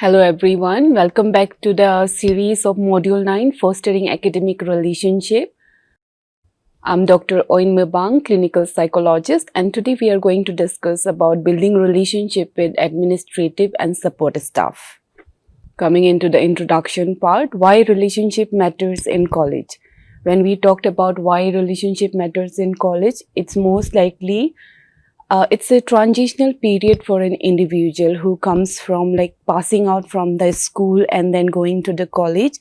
Hello everyone, welcome back to the series of Module 9, Fostering Academic Relationship. I'm Dr. Oin Mebang, clinical psychologist, and today we are going to discuss about building relationship with administrative and support staff. Coming into the introduction part, why relationship matters in college. When we talked about why relationship matters in college, it's most likely it's a transitional period for an individual who comes from passing out from the school and then going to the college.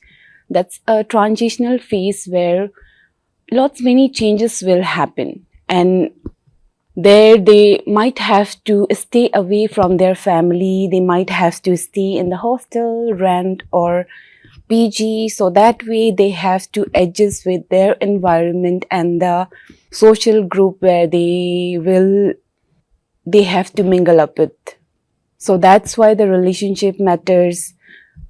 That's a transitional phase where many changes will happen, and there they might have to stay away from their family. They might have to stay in the hostel, rent or PG, so that way they have to adjust with their environment and the social group where they have to mingle up with. So that's why the relationship matters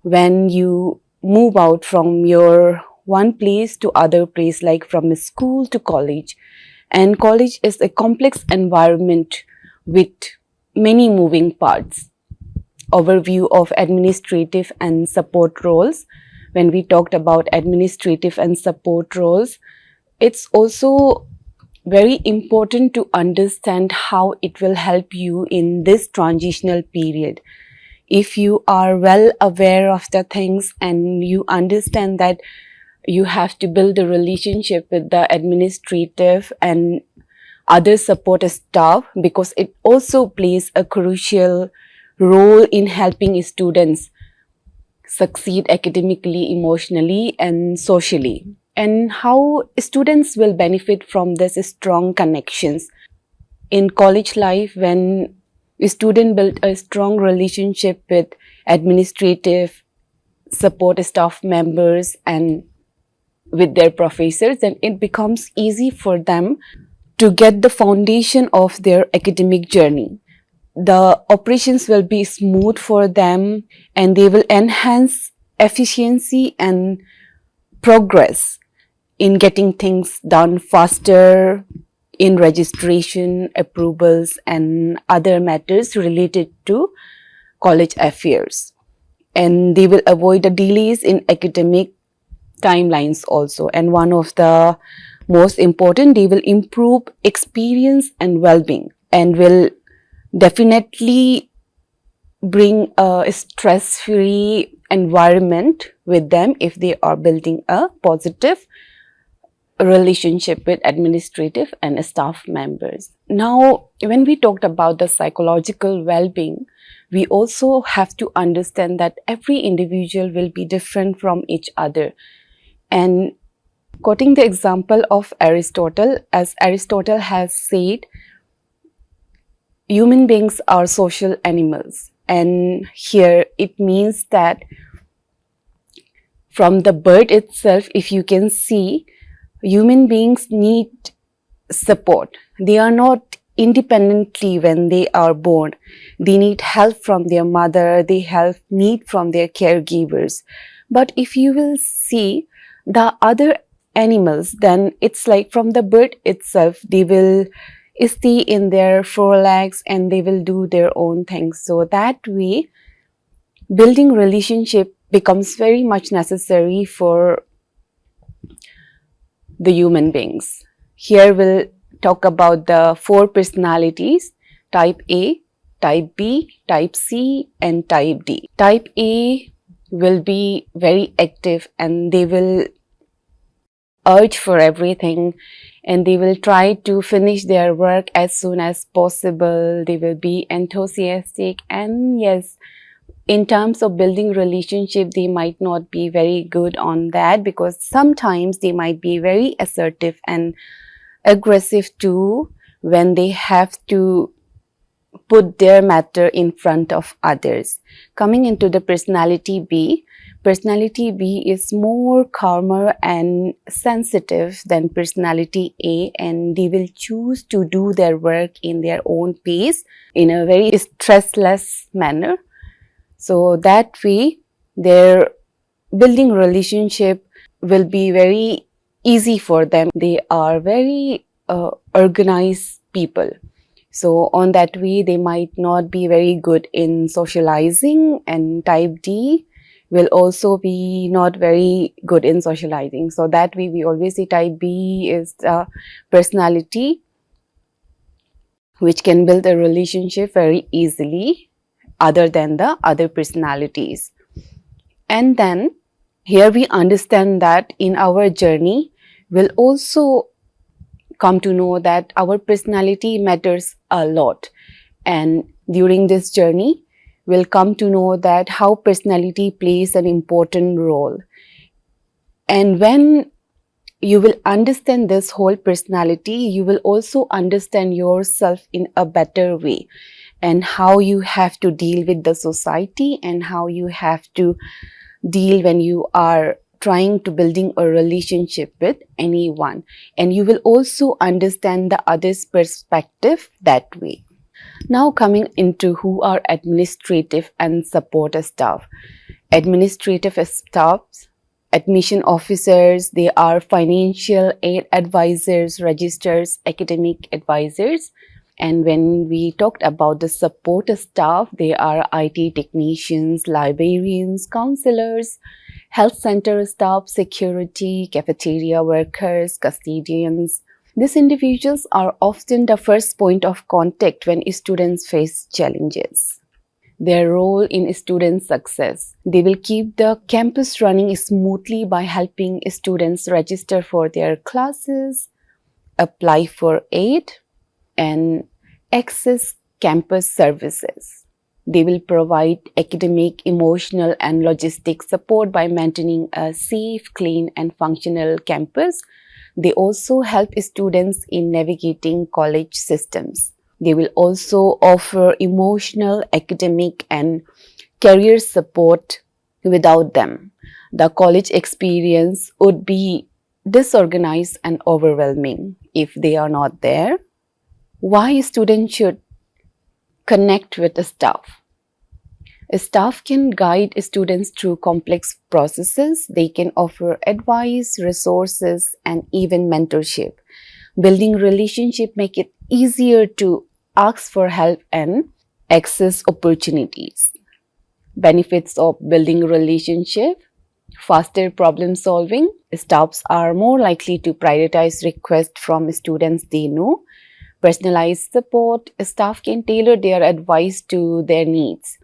when you move out from your one place to other place, like from school to college. And college is a complex environment with many moving parts. Overview of administrative and support roles. When we talked about administrative and support roles, it's also very important to understand how it will help you in this transitional period. If you are well aware of the things and you understand that you have to build a relationship with the administrative and other support staff, because it also plays a crucial role in helping students succeed academically, emotionally and socially. And how students will benefit from this strong connections. In college life, when a student build a strong relationship with administrative support staff members and with their professors, then it becomes easy for them to get the foundation of their academic journey. The operations will be smooth for them and they will enhance efficiency and progress in getting things done faster in registration, approvals and other matters related to college affairs. And they will avoid the delays in academic timelines also. And one of the most important, they will improve experience and well-being and will definitely bring a stress-free environment with them if they are building a positive relationship with administrative and staff members. Now, when we talked about the psychological well-being, we also have to understand that every individual will be different from each other. And quoting the example of Aristotle, as Aristotle has said, human beings are social animals. And here it means that from the bird itself, if you can see, human beings need support. They are not independently when they are born. They need help from their mother, they need from their caregivers. But if you will see the other animals, then it's like from the bird itself, they will stay in their forelegs and they will do their own things. So that way, building relationship becomes very much necessary for the human beings. Here we'll talk about the 4 personalities: type A, type B, type C and type D. Type A will be very active and they will urge for everything and they will try to finish their work as soon as possible. They will be enthusiastic, and yes, in terms of building relationship, they might not be very good on that, because sometimes they might be very assertive and aggressive too when they have to put their matter in front of others. Coming into the personality B is more calmer and sensitive than personality A, and they will choose to do their work in their own pace in a very stressless manner. So that way, their building relationship will be very easy for them. They are very organized people. So on that way, they might not be very good in socializing, and type D will also be not very good in socializing. So that way we always say type B is the personality which can build a relationship very easily other than the other personalities. And then here we understand that in our journey, we'll also come to know that our personality matters a lot. And during this journey, we'll come to know that how personality plays an important role. And when you will understand this whole personality, you will also understand yourself in a better way, and how you have to deal with the society, and how you have to deal when you are trying to building a relationship with anyone. And you will also understand the other's perspective that way. Now coming into who are administrative and support staff. Administrative staffs, admission officers, they are financial aid advisors, registrars, academic advisors. And when we talked about the support staff, they are IT technicians, librarians, counselors, health center staff, security, cafeteria workers, custodians. These individuals are often the first point of contact when students face challenges. Their role in student success. They will keep the campus running smoothly by helping students register for their classes, apply for aid, and access campus services. They will provide academic, emotional, and logistic support by maintaining a safe, clean, and functional campus. They also help students in navigating college systems. They will also offer emotional, academic, and career support. Without them, the college experience would be disorganized and overwhelming. If they are not there, why students should connect with the staff? A staff can guide students through complex processes. They can offer advice, resources, and even mentorship. Building relationship make it easier to ask for help and access opportunities. Benefits of building relationship: faster problem solving. Staffs are more likely to prioritize requests from students they know. Personalized support. Staff can tailor their advice to their needs.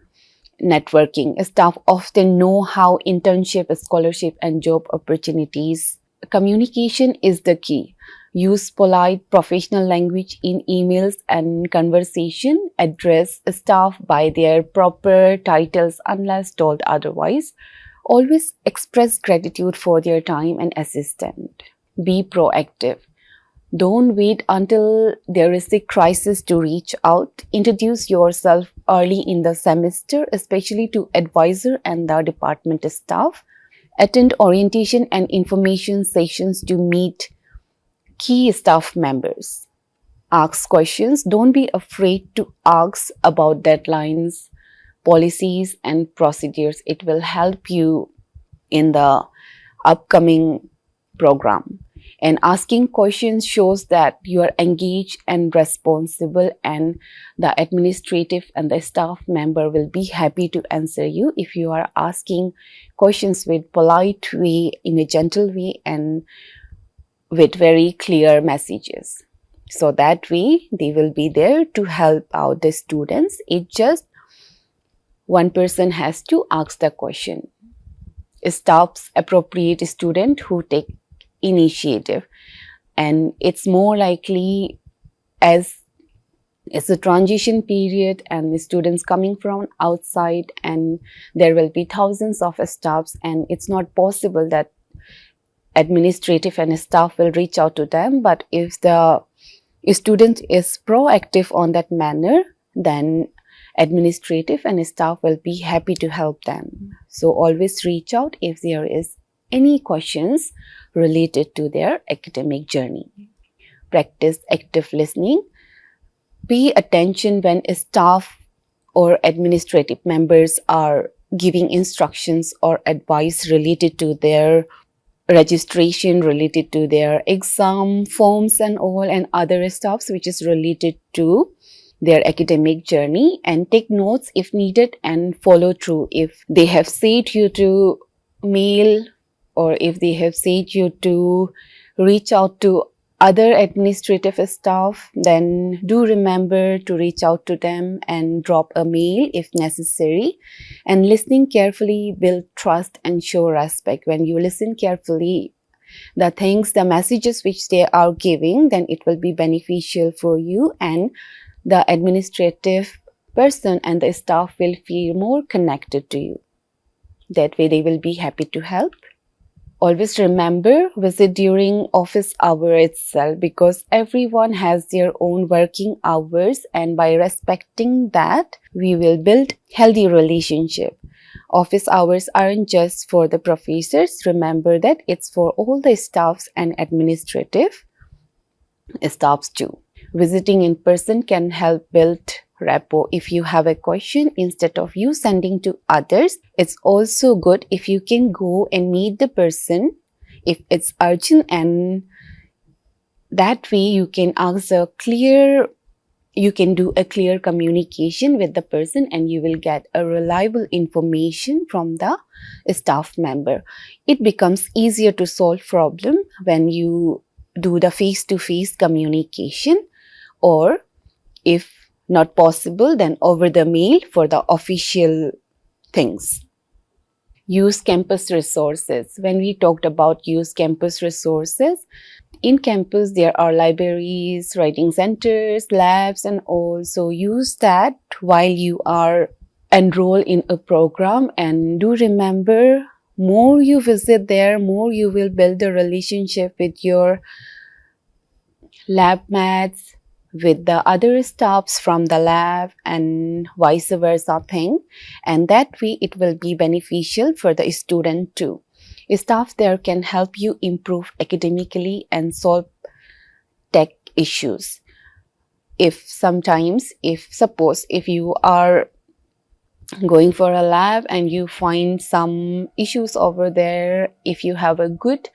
Networking. Staff often know how internship, scholarship, and job opportunities. Communication is the key. Use polite professional language in emails and conversation. Address staff by their proper titles unless told otherwise. Always express gratitude for their time and assistance. Be proactive. Don't wait until there is a crisis to reach out. Introduce yourself early in the semester, especially to advisor and the department staff. Attend orientation and information sessions to meet key staff members. Ask questions. Don't be afraid to ask about deadlines, policies, and procedures. It will help you in the upcoming program. And asking questions shows that you are engaged and responsible, and the administrative and the staff member will be happy to answer you if you are asking questions with polite way, in a gentle way, and with very clear messages. So that way they will be there to help out the students. It just one person has to ask the question. Staffs appropriate student who take initiative, and it's more likely as it's a transition period and the students coming from outside, and there will be thousands of staffs, and it's not possible that administrative and staff will reach out to them. But if the student is proactive on that manner, then administrative and staff will be happy to help them. So always reach out if there is any questions related to their academic journey. Practice active listening. Pay attention when staff or administrative members are giving instructions or advice related to their registration, related to their exam forms and all, and other stuffs which is related to their academic journey, and take notes if needed and follow through. If they have said you to mail, or if they have said you to reach out to other administrative staff, then do remember to reach out to them and drop a mail if necessary. And listening carefully build trust and show respect. When you listen carefully the messages which they are giving, then it will be beneficial for you, and the administrative person and the staff will feel more connected to you. That way they will be happy to help. Always remember, visit during office hour itself, because everyone has their own working hours, and by respecting that, we will build healthy relationship. Office hours aren't just for the professors. Remember that it's for all the staffs and administrative staffs too. Visiting in person can help build rapport. If you have a question, instead of you sending to others, it's also good if you can go and meet the person if it's urgent, and that way you can do a clear communication with the person, and you will get a reliable information from the staff member. It becomes easier to solve problem when you do the face-to-face communication, or if not possible, then over the mail for the official things. Use campus resources. When we talked about use campus resources, in campus there are libraries, writing centers, labs and all. So use that while you are enrolled in a program, and do remember, more you visit there, more you will build a relationship with your lab mates, with the other staffs from the lab, and vice versa thing, and that way it will be beneficial for the student too. Staff there can help you improve academically and solve tech issues. If suppose if you are going for a lab and you find some issues over there, if you have a good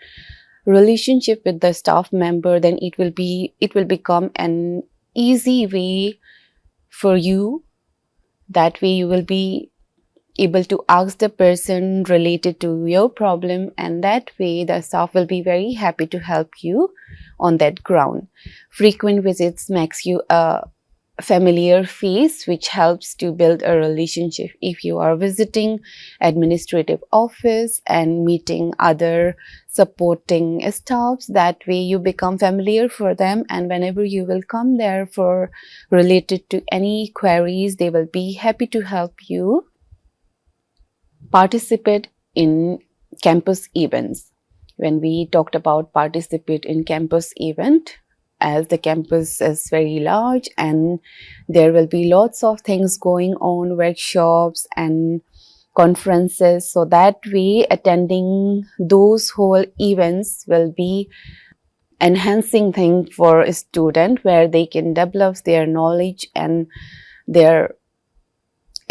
relationship with the staff member, then it will become an easy way for you. That way you will be able to ask the person related to your problem, and that way the staff will be very happy to help you on that ground. Frequent visits makes you a familiar face, which helps to build a relationship. If you are visiting administrative office and meeting other supporting staffs, that way you become familiar for them, and whenever you will come there for related to any queries, they will be happy to help you. Participate in campus events. When we talked about participate in campus event, as the campus is very large and there will be lots of things going on, workshops and conferences, so that way attending those whole events will be enhancing thing for a student, where they can develop their knowledge and their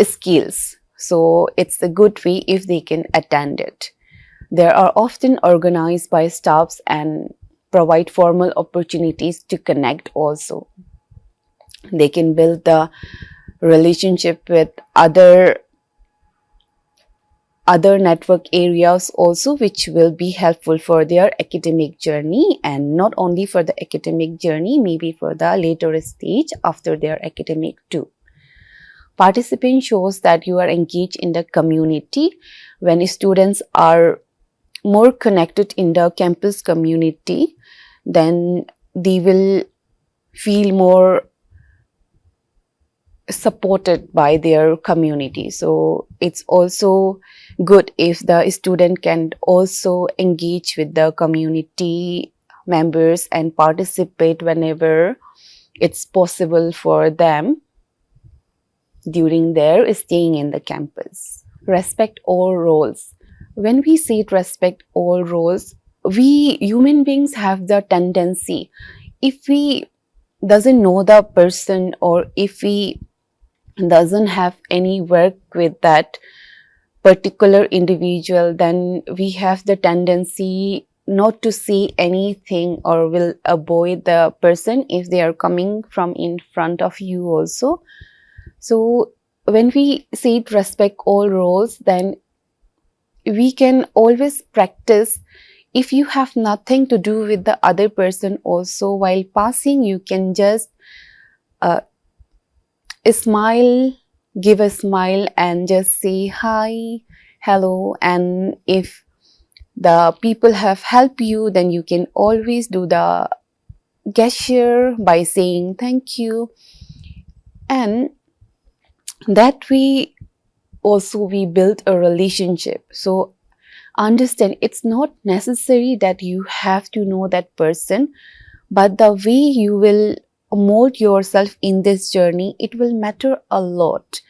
skills. So it's a good way if they can attend it. They are often organized by staffs and provide formal opportunities to connect also. They can build the relationship with other network areas also, which will be helpful for their academic journey, and not only for the academic journey, maybe for the later stage after their academic too. Participation shows that you are engaged in the community. When students are more connected in the campus community, then they will feel more supported by their community. So it's also good if the student can also engage with the community members and participate whenever it's possible for them during their staying in the campus. Respect all roles. When we say respect all roles, we human beings have the tendency, if we doesn't know the person, or if we doesn't have any work with that particular individual, then we have the tendency not to say anything or will avoid the person if they are coming from in front of you also. So when we say to respect all roles, then we can always practice. If you have nothing to do with the other person also, while passing, you can just smile, give a smile and just say hi, hello. And if the people have helped you, then you can always do the gesture by saying thank you. And that way also we build a relationship. So understand, it's not necessary that you have to know that person, but the way you will mold yourself in this journey, it will matter a lot.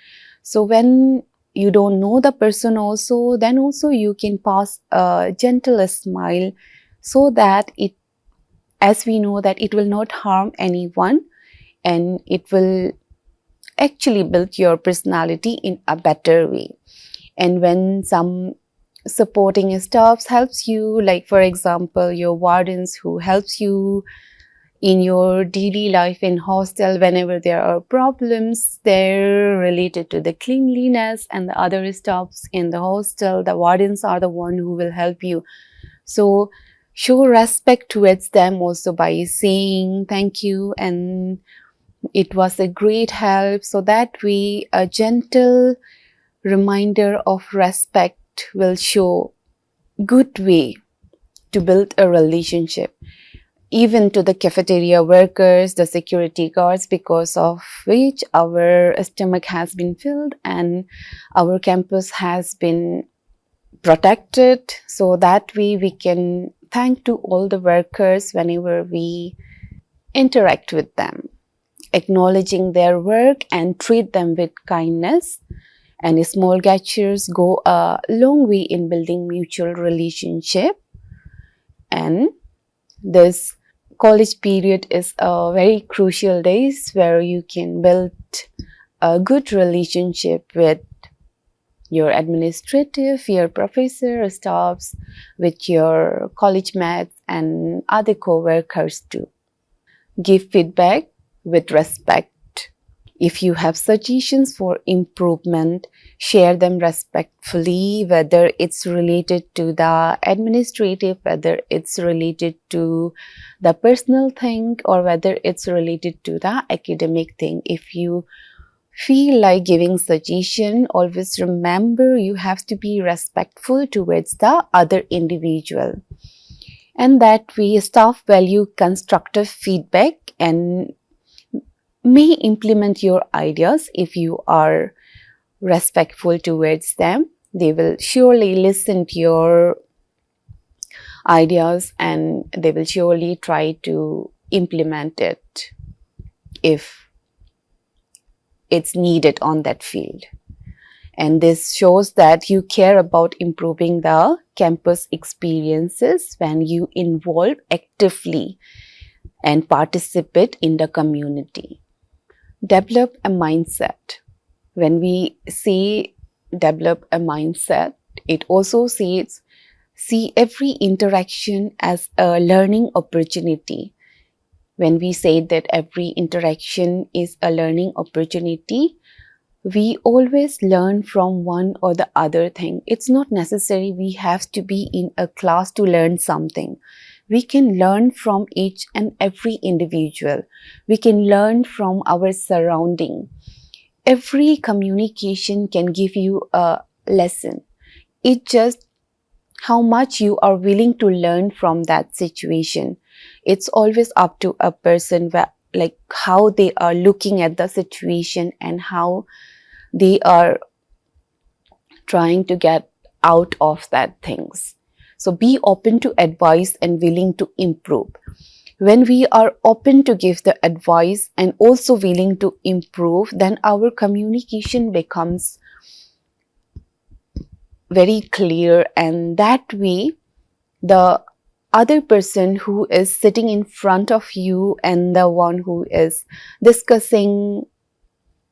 So when you don't know the person also, then also you can pass a gentle smile, so that it, as we know, that it will not harm anyone, and it will actually build your personality in a better way. And when some supporting staffs helps you, like for example your wardens who helps you in your daily life in hostel, whenever there are problems there related to the cleanliness, and the other staffs in the hostel, the wardens are the one who will help you. So show respect towards them also by saying thank you and it was a great help. So that way a gentle reminder of respect will show good way to build a relationship. Even to the cafeteria workers, the security guards, because of which our stomach has been filled and our campus has been protected. So that way we can thank to all the workers whenever we interact with them, acknowledging their work and treat them with kindness. And small gestures go a long way in building mutual relationship. And this college period is a very crucial days where you can build a good relationship with your administrative, your professor, staffs, with your college mates and other co-workers too. Give feedback with respect. If you have suggestions for improvement, share them respectfully, whether it's related to the administrative, whether it's related to the personal thing, or whether it's related to the academic thing. If you feel like giving suggestion, always remember you have to be respectful towards the other individual. And that way staff value constructive feedback and may implement your ideas. If you are respectful towards them, they will surely listen to your ideas and they will surely try to implement it if it's needed on that field. And this shows that you care about improving the campus experiences when you involve actively and participate in the community. Develop a mindset. When we say develop a mindset, it also says see every interaction as a learning opportunity. When we say that every interaction is a learning opportunity, we always learn from one or the other thing. It's not necessary we have to be in a class to learn something. We can learn from each and every individual. We can learn from our surrounding. Every communication can give you a lesson. It's just how much you are willing to learn from that situation. It's always up to a person, like how they are looking at the situation and how they are trying to get out of that things. So be open to advice and willing to improve. When we are open to give the advice and also willing to improve, then our communication becomes very clear, and that way the other person who is sitting in front of you and the one who is discussing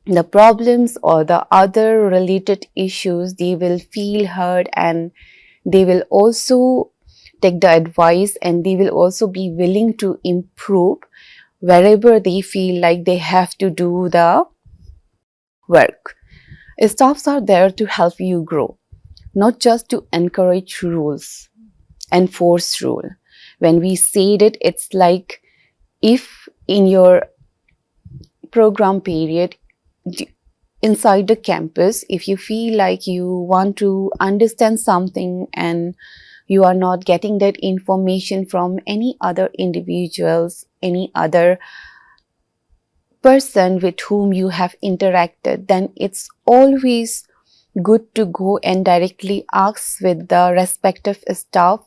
the problems or the other related issues, they will feel heard and they will also take the advice, and they will also be willing to improve wherever they feel like they have to do the work. Staffs are there to help you grow, not just to encourage rules, enforce rule. When we said it, it's like if in your program period inside the campus, if you feel like you want to understand something and you are not getting that information from any other individuals, any other person with whom you have interacted, then it's always good to go and directly ask with the respective staff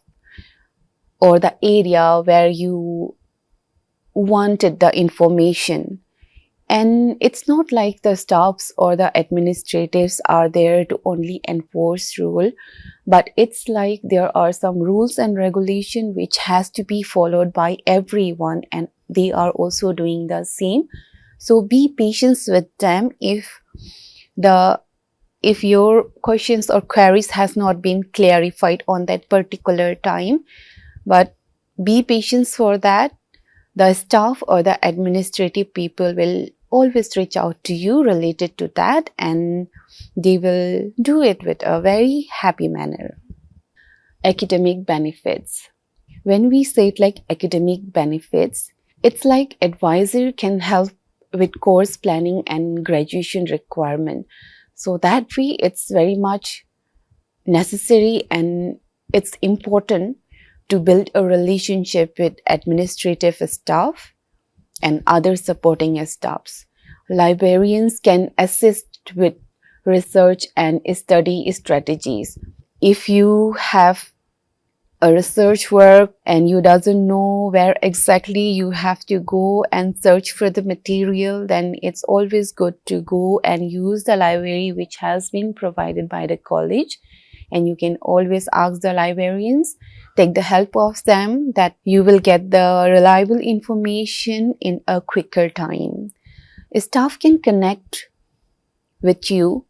or the area where you wanted the information. And it's not like the staffs or the administrators are there to only enforce rule, but it's like there are some rules and regulation which has to be followed by everyone, and they are also doing the same. So be patient with them if your questions or queries has not been clarified on that particular time, but be patient for that. The staff or the administrative people will always reach out to you related to that, and they will do it with a very happy manner. Academic benefits. When we say it like academic benefits, it's like advisor can help with course planning and graduation requirement. So that way it's very much necessary, and it's important to build a relationship with administrative staff and other supporting staffs. Librarians can assist with research and study strategies. If you have a research work and you doesn't know where exactly you have to go and search for the material, then it's always good to go and use the library which has been provided by the college. And you can always ask the librarians, take the help of them, that you will get the reliable information in a quicker time. Staff can connect with you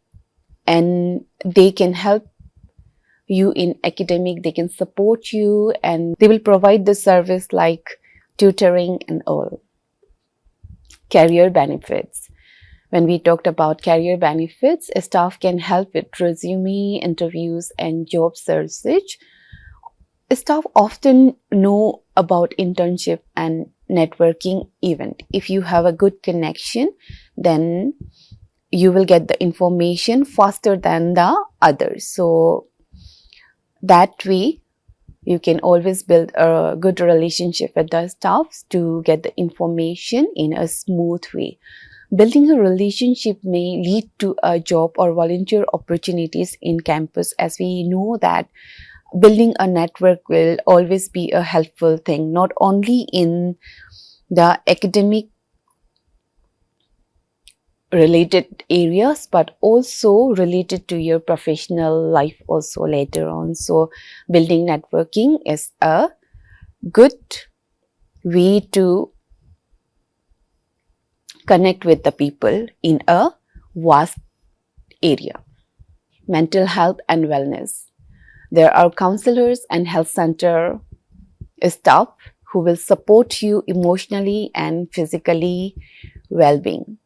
and they can help you in academic, they can support you, and they will provide the service like tutoring and all. Career benefits. When we talked about career benefits, staff can help with resume, interviews, and job search. Staff often know about internship and networking event. If you have a good connection, then you will get the information faster than the others. So that way, you can always build a good relationship with the staffs to get the information in a smooth way. Building a relationship may lead to a job or volunteer opportunities in campus, as we know that building a network will always be a helpful thing, not only in the academic related areas, but also related to your professional life also later on. So building networking is a good way to connect with the people in a vast area. Mental health and wellness. There are counselors and health center staff who will support you emotionally and physically well-being.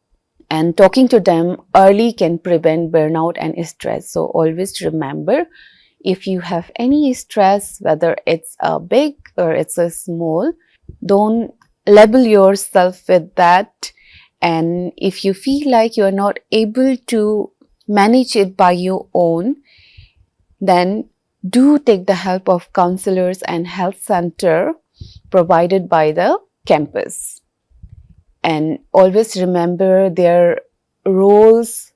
And talking to them early can prevent burnout and stress. So always remember, if you have any stress, whether it's a big or it's a small, don't label yourself with that. And if you feel like you're not able to manage it by your own, then do take the help of counselors and health center provided by the campus. And always remember, their roles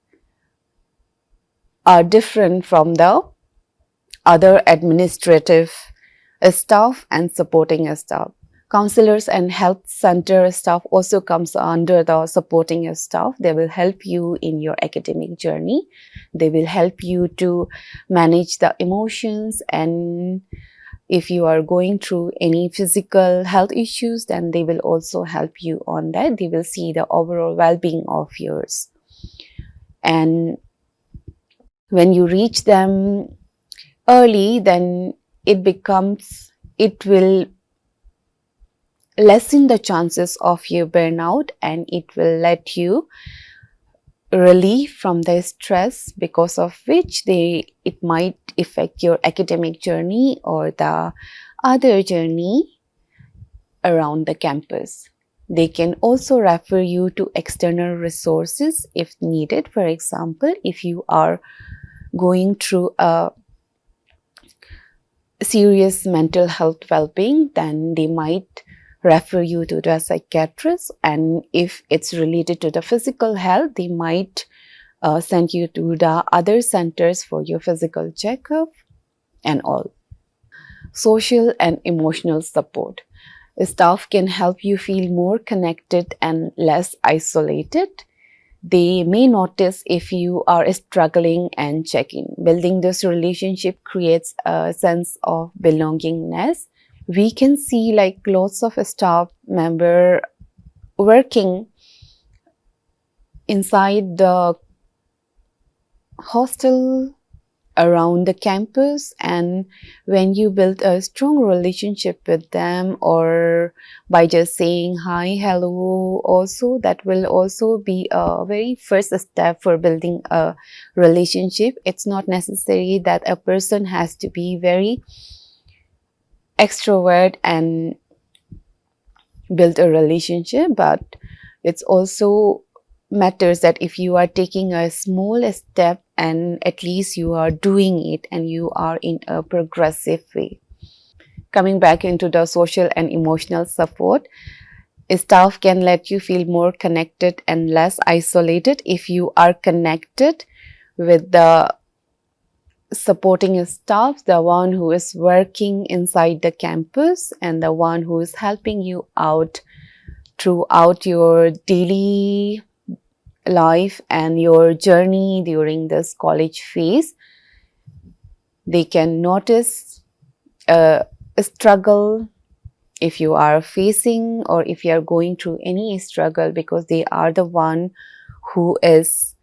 are different from the other administrative staff and supporting staff. Counselors and health center staff also comes under the supporting staff. They will help you in your academic journey. They will help you to manage the emotions, and if you are going through any physical health issues, then they will also help you on that. They will see the overall well-being of yours. And when you reach them early, then it becomes it will lessen the chances of your burnout, and it will let you relief from the stress, because of which it might affect your academic journey or the other journey around the campus. They can also refer you to external resources if needed. For example, if you are going through a serious mental health well-being, then they might refer you to the psychiatrist, and if it's related to the physical health, they might send you to the other centers for your physical checkup and all. Social and emotional support. Staff can help you feel more connected and less isolated. They may notice if you are struggling and check in. Building this relationship creates a sense of belongingness. We can see like lots of staff member working inside the hostel around the campus, and when you build a strong relationship with them, or by just saying hi, hello also, that will also be a very first step for building a relationship. It's not necessary that a person has to be very extrovert and build a relationship, but it's also matters that if you are taking a small step and at least you are doing it and you are in a progressive way. Coming back into the social and emotional support, staff can let you feel more connected and less isolated if you are connected with the supporting staff, the one who is working inside the campus and the one who is helping you out throughout your daily life and your journey during this college phase. They can notice a struggle if you are facing, or if you are going through any struggle, because they are the one who is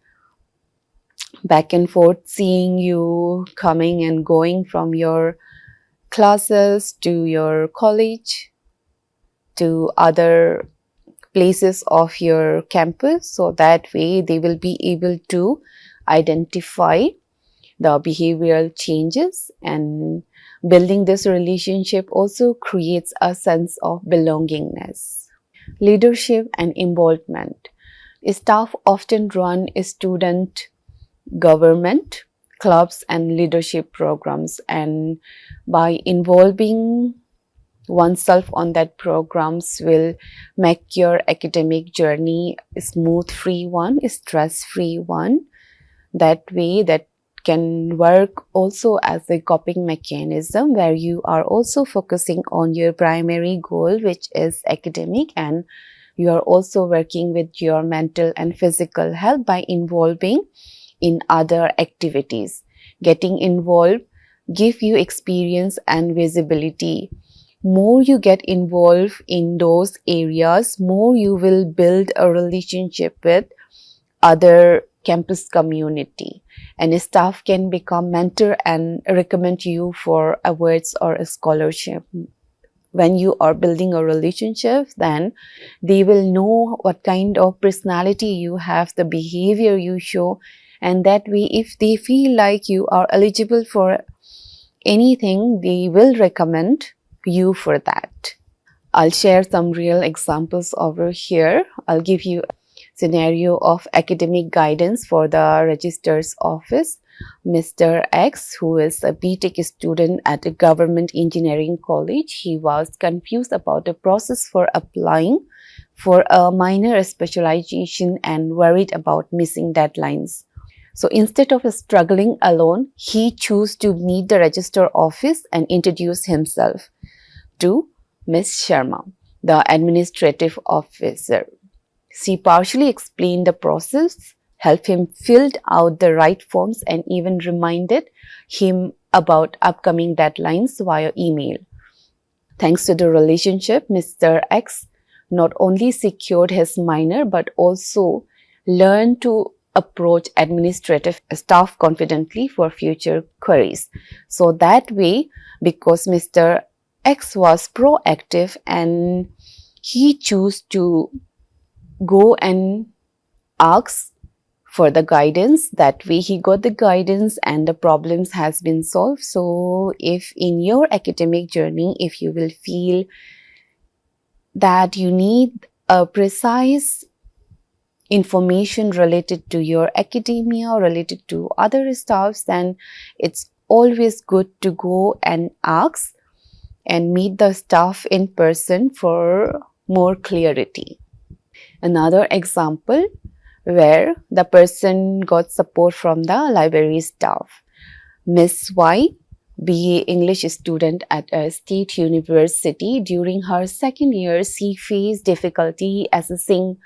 back and forth seeing you coming and going from your classes to your college to other places of your campus. So that way they will be able to identify the behavioral changes, and building this relationship also creates a sense of belongingness. Leadership and involvement. Staff often run student government, clubs and leadership programs, and by involving oneself on that programs will make your academic journey a smooth free one, a stress free one. That way that can work also as a coping mechanism, where you are also focusing on your primary goal, which is academic, and you are also working with your mental and physical health by involving in other activities. Getting involved give you experience and visibility. More you get involved in those areas, more you will build a relationship with other campus community, and staff can become mentor and recommend you for awards or a scholarship. When you are building a relationship, then they will know what kind of personality you have, the behavior you show, and that way if they feel like you are eligible for anything, they will recommend you for that. I'll share some real examples over here. I'll give you a scenario of academic guidance for the registrar's office. Mr. X, who is a BTech student at a government engineering college, he was confused about the process for applying for a minor specialization and worried about missing deadlines. So instead of struggling alone, he chose to meet the registrar office and introduce himself to Ms. Sharma, the administrative officer. She partially explained the process, helped him fill out the right forms, and even reminded him about upcoming deadlines via email. Thanks to the relationship, Mr. X not only secured his minor but also learned to approach administrative staff confidently for future queries. So that way, because Mr. X was proactive and he chose to go and ask for the guidance. That way he got the guidance and the problems has been solved. So if in your academic journey, if you will feel that you need a precise information related to your academia or related to other stuffs, then it's always good to go and ask and meet the staff in person for more clarity. Another example where the person got support from the library staff. Miss Y, BA English student at a state university, during her second year, she faced difficulty assessing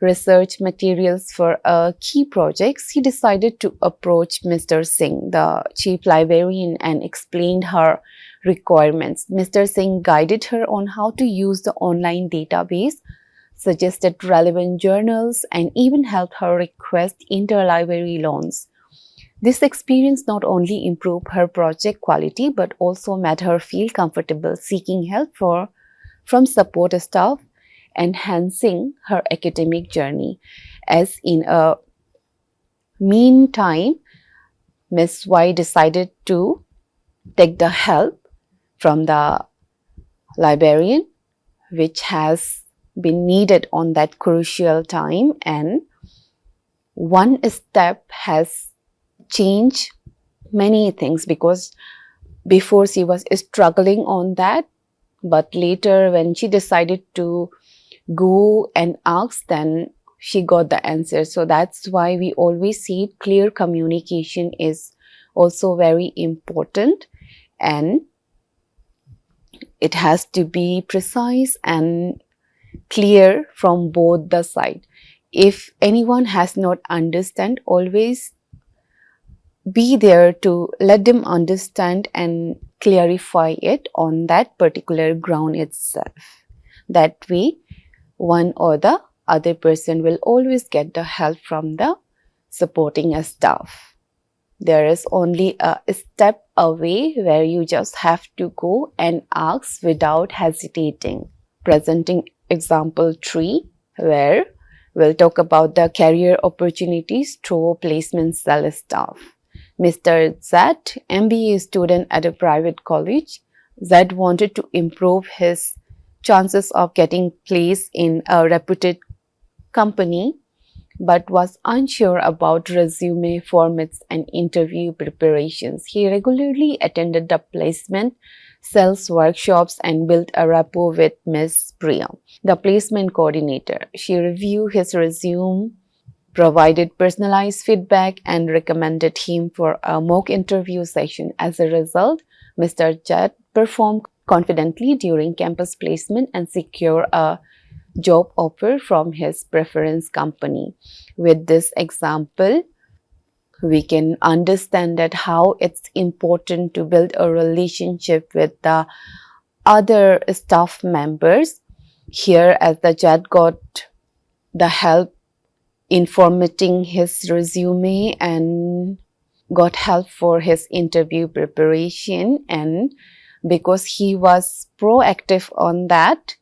research materials for a key project. She decided to approach Mr. Singh, the chief librarian, and explained her requirements. Mr. Singh guided her on how to use the online database, suggested relevant journals, and even helped her request interlibrary loans. This experience not only improved her project quality but also made her feel comfortable seeking help from support staff, enhancing her academic journey. As in a meantime, Miss Y decided to take the help from the librarian, which has been needed on that crucial time, and one step has changed many things, because before she was struggling on that, but later when she decided to go and ask, then she got the answer. So that's why we always see clear communication is also very important, and it has to be precise and clear from both the side. If anyone has not understand, always be there to let them understand and clarify it on that particular ground itself. That way, one or the other person will always get the help from the supporting staff. There is only a step away where you just have to go and ask without hesitating. Presenting example 3, where we'll talk about the career opportunities through placement cell staff. Mr. Z, MBA student at a private college. Z wanted to improve his chances of getting placed in a reputed company, but was unsure about resume formats and interview preparations. He regularly attended the placement sales workshops and built a rapport with Ms. Priya, the placement coordinator. She reviewed his resume, provided personalized feedback, and recommended him for a mock interview session. As a result, Mr. Jet performed confidently during campus placement and secured a job offer from his preference company. With this example, we can understand that how it's important to build a relationship with the other staff members. Here, as the Jet got the help in formatting his resume and got help for his interview preparation, and because he was proactive on that,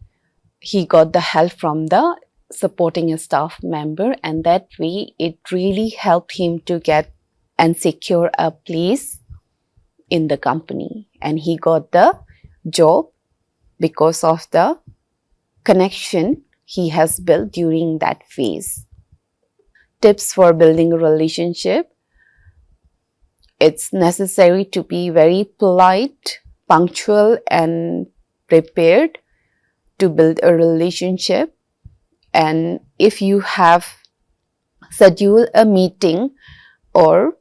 he got the help from the supporting staff member, and that way it really helped him to get and secure a place in the company, and he got the job because of the connection he has built during that phase. Tips for building a relationship. It's necessary to be very polite, punctual, and prepared to build a relationship. And if you have scheduled a meeting, or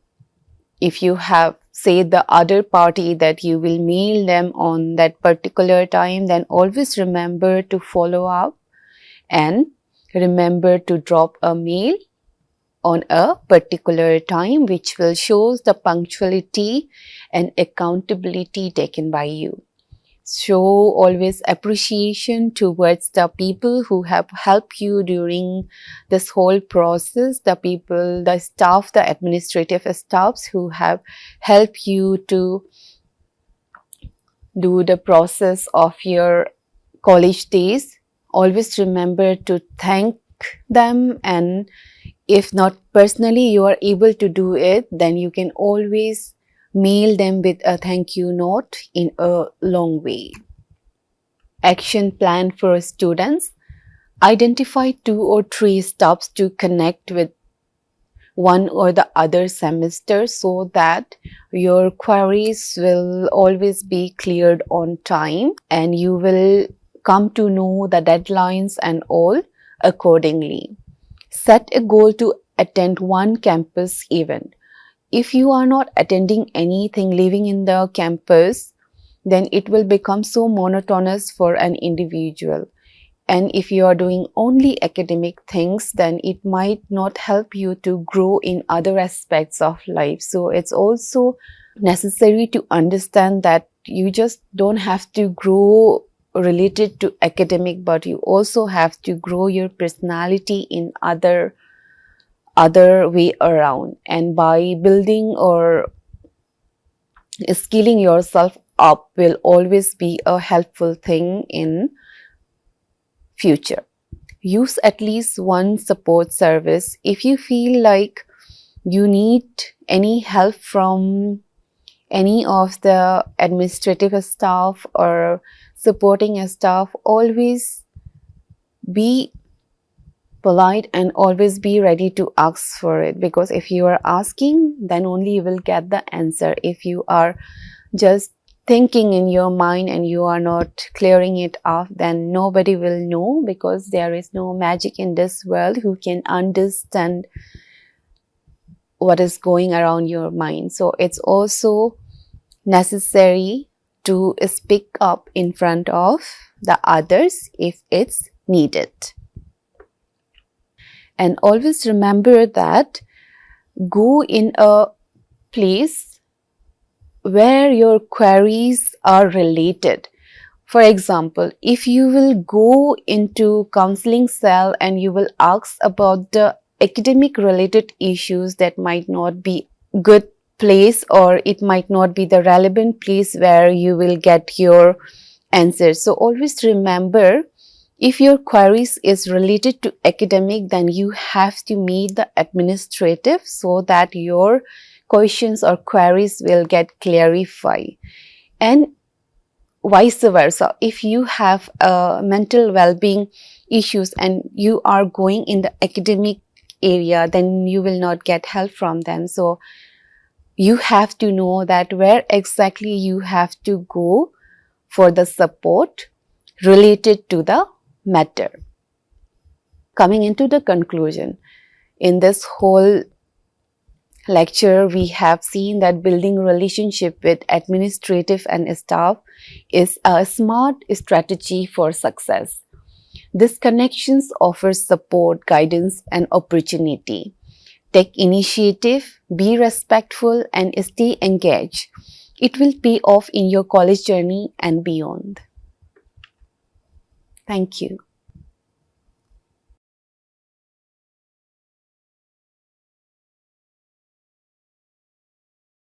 if you have said the other party that you will mail them on that particular time, then always remember to follow up and remember to drop a mail on a particular time, which will show the punctuality and accountability taken by you. Show always appreciation towards the people who have helped you during this whole process, the people, the staff, the administrative staffs who have helped you to do the process of your college days, always remember to thank them, and if not personally you are able to do it, then you can always mail them with a thank you note in a long way. Action plan for students. Identify 2 or 3 stops to connect with one or the other semester so that your queries will always be cleared on time and you will come to know the deadlines and all accordingly. Set a goal to attend one campus event. If you are not attending anything living in the campus, then it will become so monotonous for an individual. And if you are doing only academic things, then it might not help you to grow in other aspects of life. So it's also necessary to understand that you just don't have to grow related to academic, but you also have to grow your personality in other way around. And by building or skilling yourself up will always be a helpful thing in future. Use at least one support service. If you feel like you need any help from any of the administrative staff or supporting staff, always be polite and always be ready to ask for it, because if you are asking, then only you will get the answer. If you are just thinking in your mind and you are not clearing it off, then nobody will know, because there is no magic in this world who can understand what is going around your mind. So it's also necessary to speak up in front of the others if it's needed. And always remember that go in a place where your queries are related. For example, if you will go into counseling cell and you will ask about the academic related issues, that might not be good place, or it might not be the relevant place where you will get your answers. So always remember, if your queries is related to academic, then you have to meet the administrative so that your questions or queries will get clarified. And vice versa, if you have mental well-being issues and you are going in the academic area, then you will not get help from them. So you have to know that where exactly you have to go for the support related to the matter. Coming into the conclusion, in this whole lecture, we have seen that building relationship with administrative and staff is a smart strategy for success. This connections offers support, guidance, and opportunity. Take initiative, be respectful, and stay engaged. It will pay off in your college journey and beyond. Thank you.